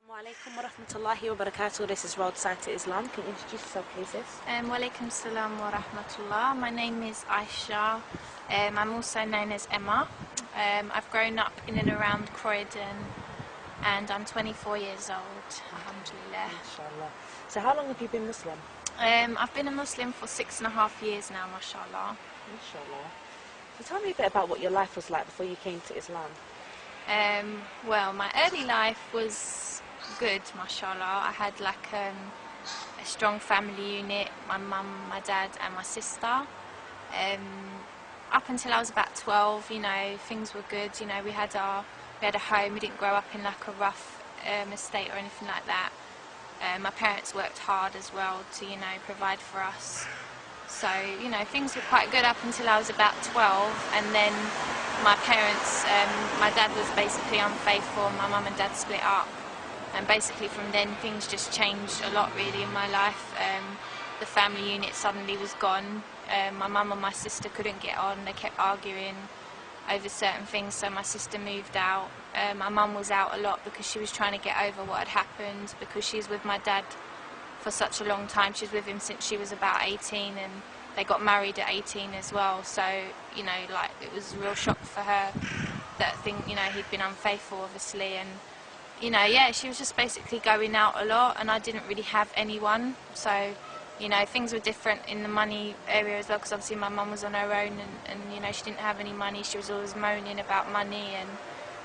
Alaikum wa rahmatullahi wa barakatuh. This is Roadside to Islam. Can you introduce yourself, please, sis? Walaikum salam wa rahmatullah. My name is Aisha. I'm also known as Emma. I've grown up in and around Croydon and I'm 24 years old, alhamdulillah. Inshallah. So how long have you been Muslim? I've been a Muslim for 6.5 years now, mashallah. Inshallah. So tell me a bit about what your life was like before you came to Islam. Well, my early life was good, mashallah. I had like a strong family unit, my mum, my dad and my sister. Up until I was about 12, you know, things were good. You know, we had a home. We didn't grow up in like a rough estate or anything like that. My parents worked hard as well to, you know, provide for us. So, you know, things were quite good up until I was about 12, and then my parents, my dad was basically unfaithful, my mum and dad split up, and basically from then things just changed a lot really in my life. The family unit suddenly was gone. My mum and my sister couldn't get on, they kept arguing over certain things, so my sister moved out. My mum was out a lot because she was trying to get over what had happened, because she's with my dad for such a long time. She was with him since she was about 18, and they got married at 18 as well, so, you know, like, it was a real shock for her that you know, he'd been unfaithful obviously, and, you know, yeah, she was just basically going out a lot, and I didn't really have anyone, so, you know, things were different in the money area as well, because obviously my mum was on her own, and, you know, she didn't have any money. She was always moaning about money and,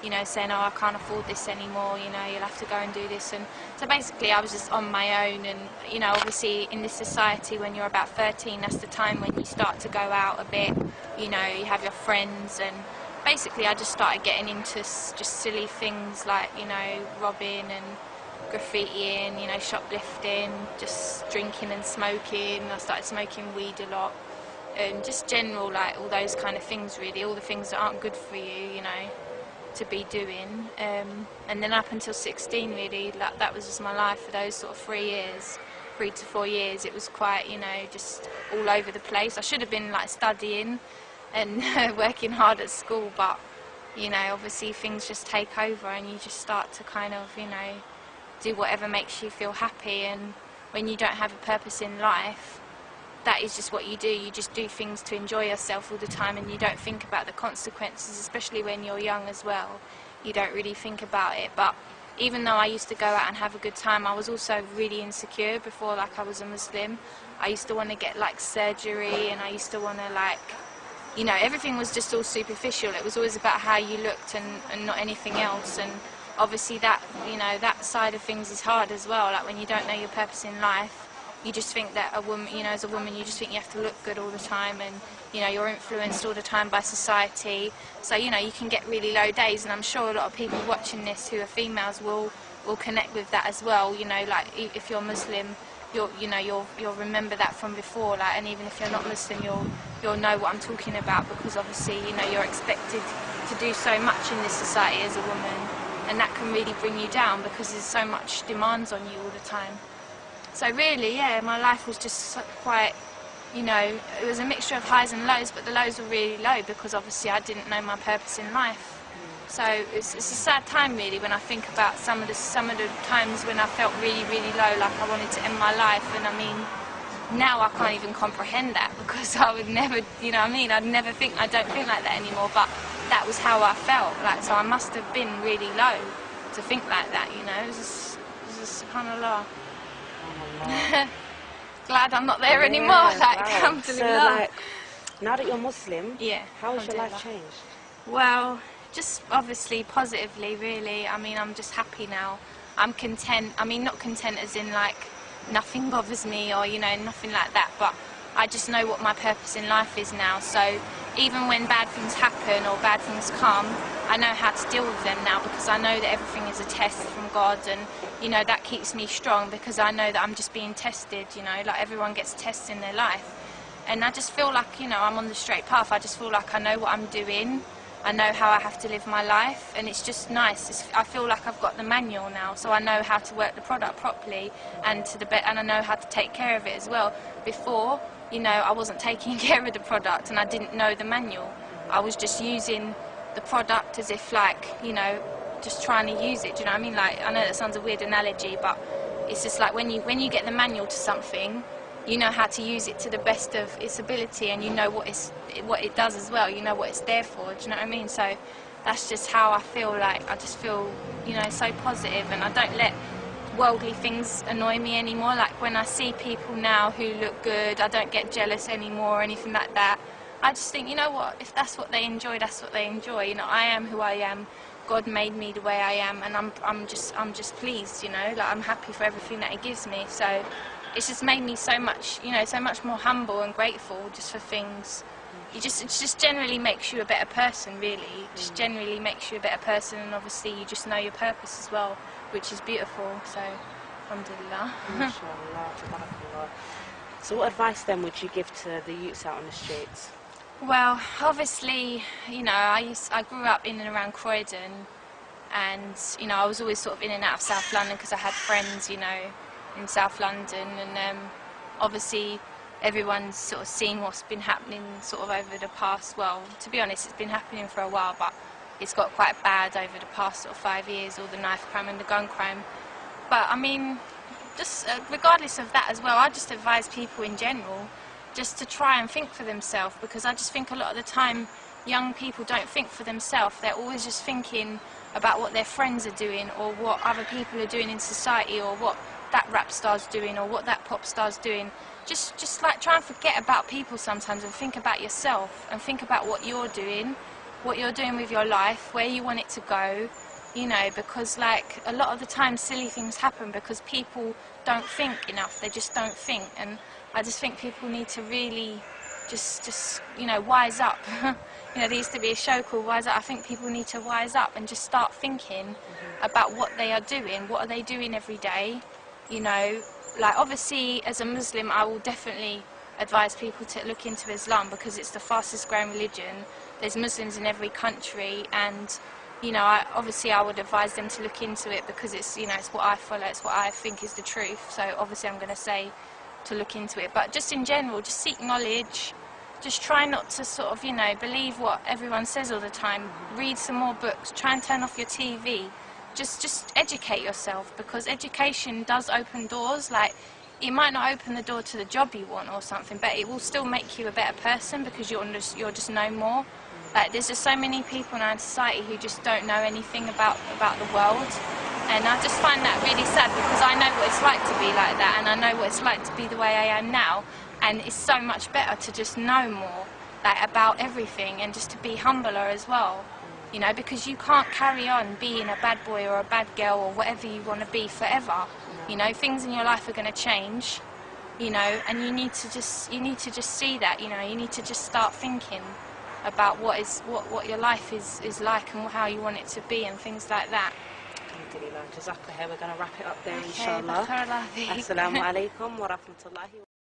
you know, saying, oh, I can't afford this anymore, you know, you'll have to go and do this. And so basically I was just on my own, and, you know, obviously in this society when you're about 13, that's the time when you start to go out a bit, you know, you have your friends, and basically I just started getting into just silly things like, you know, robbing and graffitiing, you know, shoplifting, just drinking and smoking. I started smoking weed a lot, and just general, like, all those kind of things really, all the things that aren't good for you, you know, to be doing. And then up until 16 really, that was just my life for those sort of 3 to 4 years. It was quite, you know, just all over the place. I should have been like studying and working hard at school, but, you know, obviously things just take over and you just start to kind of, you know, do whatever makes you feel happy. And when you don't have a purpose in life, that is just what you do. You just do things to enjoy yourself all the time, and you don't think about the consequences, especially when you're young as well. You don't really think about it. But even though I used to go out and have a good time, I was also really insecure before, like, I was a Muslim. I used to want to get like surgery, and I used to want to, like, you know, everything was just all superficial. It was always about how you looked and not anything else. And obviously that, you know, that side of things is hard as well. Like, when you don't know your purpose in life, you just think that a woman, you know, as a woman, you just think you have to look good all the time, and, you know, you're influenced all the time by society. So, you know, you can get really low days, and I'm sure a lot of people watching this who are females will connect with that as well. You know, like, if you're Muslim, you'll remember that from before, like, and even if you're not Muslim, you'll know what I'm talking about, because obviously, you know, you're expected to do so much in this society as a woman, and that can really bring you down because there's so much demands on you all the time. So really, yeah, my life was just quite, you know, it was a mixture of highs and lows, but the lows were really low because obviously I didn't know my purpose in life. So it's a sad time really when I think about some of the times when I felt really, really low, like I wanted to end my life. And I mean, now I can't even comprehend that, because I would never, you know what I mean, I don't think like that anymore, but that was how I felt. Like, so I must have been really low to think like that, you know. It was just kind of low. Glad I'm not there anymore, like, right. alhamdulillah. So, like, now that you're Muslim, yeah, how has your life changed? Well, just obviously positively, really. I mean, I'm just happy now. I'm content. I mean, not content as in like nothing bothers me or, you know, nothing like that, but I just know what my purpose in life is now. So even when bad things happen or bad things come, I know how to deal with them now, because I know that everything is a test from God, and, you know, that keeps me strong because I know that I'm just being tested, you know, like everyone gets tests in their life. And I just feel like, you know, I'm on the straight path. I just feel like I know what I'm doing. I know how I have to live my life, and it's just nice. I feel like I've got the manual now, so I know how to work the product properly and and I know how to take care of it as well. Before, you know, I wasn't taking care of the product and I didn't know the manual. I was just using the product as if, like, you know, just trying to use it. Do you know what I mean? Like, I know that sounds a weird analogy, but it's just like when you get the manual to something, you know how to use it to the best of its ability, and you know what it does as well. You know what it's there for. Do you know what I mean? So that's just how I feel. Like, I just feel, you know, so positive, and I don't let worldly things annoy me anymore. Like, when I see people now who look good, I don't get jealous anymore or anything like that. I just think, you know what, if that's what they enjoy, that's what they enjoy. You know, I am who I am. God made me the way I am, and I'm just pleased, you know. Like, I'm happy for everything that He gives me. So it's just made me so much, you know, so much more humble and grateful just for things. It just generally makes you a better person, really. It just generally makes you a better person, and obviously you just know your purpose as well, which is beautiful. So, alhamdulillah. MashaAllah, tabarakallah. So what advice then would you give to the youths out on the streets? Well, obviously, you know, I grew up in and around Croydon, and, you know, I was always sort of in and out of South London because I had friends, you know, in South London, and obviously everyone's sort of seen what's been happening sort of over the past, well, to be honest, it's been happening for a while, but it's got quite bad over the past sort of 5 years, all the knife crime and the gun crime. But I mean, just regardless of that as well, I just advise people in general just to try and think for themselves, because I just think a lot of the time young people don't think for themselves. They're always just thinking about what their friends are doing, or what other people are doing in society, or what that rap star's doing, or what that pop star's doing. Just like try and forget about people sometimes and think about yourself, and think about what you're doing with your life, where you want it to go, you know, because like a lot of the time silly things happen because people don't think enough. They just don't think, and I just think people need to really just you know, wise up. You know, there used to be a show called Wise Up. I think people need to wise up and just start thinking about what they are doing. What are they doing every day? You know, like, obviously as a Muslim I will definitely advise people to look into Islam because it's the fastest growing religion. There's Muslims in every country, and you know, I would advise them to look into it because it's, you know, it's what I follow, it's what I think is the truth. So obviously I'm going to say to look into it, but just in general, just seek knowledge. Just try not to sort of, you know, believe what everyone says all the time. Read some more books. Try and turn off your TV. Just educate yourself, because education does open doors. Like, it might not open the door to the job you want or something, but it will still make you a better person because you'll just know more. Like, there's just so many people now in society who just don't know anything about the world, and I just find that really sad because I know what it's like to be like that, and I know what it's like to be the way I am now, and it's so much better to just know more, like, about everything, and just to be humbler as well, you know, because you can't carry on being a bad boy or a bad girl or whatever you want to be forever. You know, things in your life are going to change, you know, and you need to just see that, you know, you need to just start thinking about what your life is like and how you want it to be and things like that. Alhamdulillah, Jazakallah. We're going to wrap it up there, Okay, inshallah. barakallah feek. Assalamu alaikum wa rahmatullahi.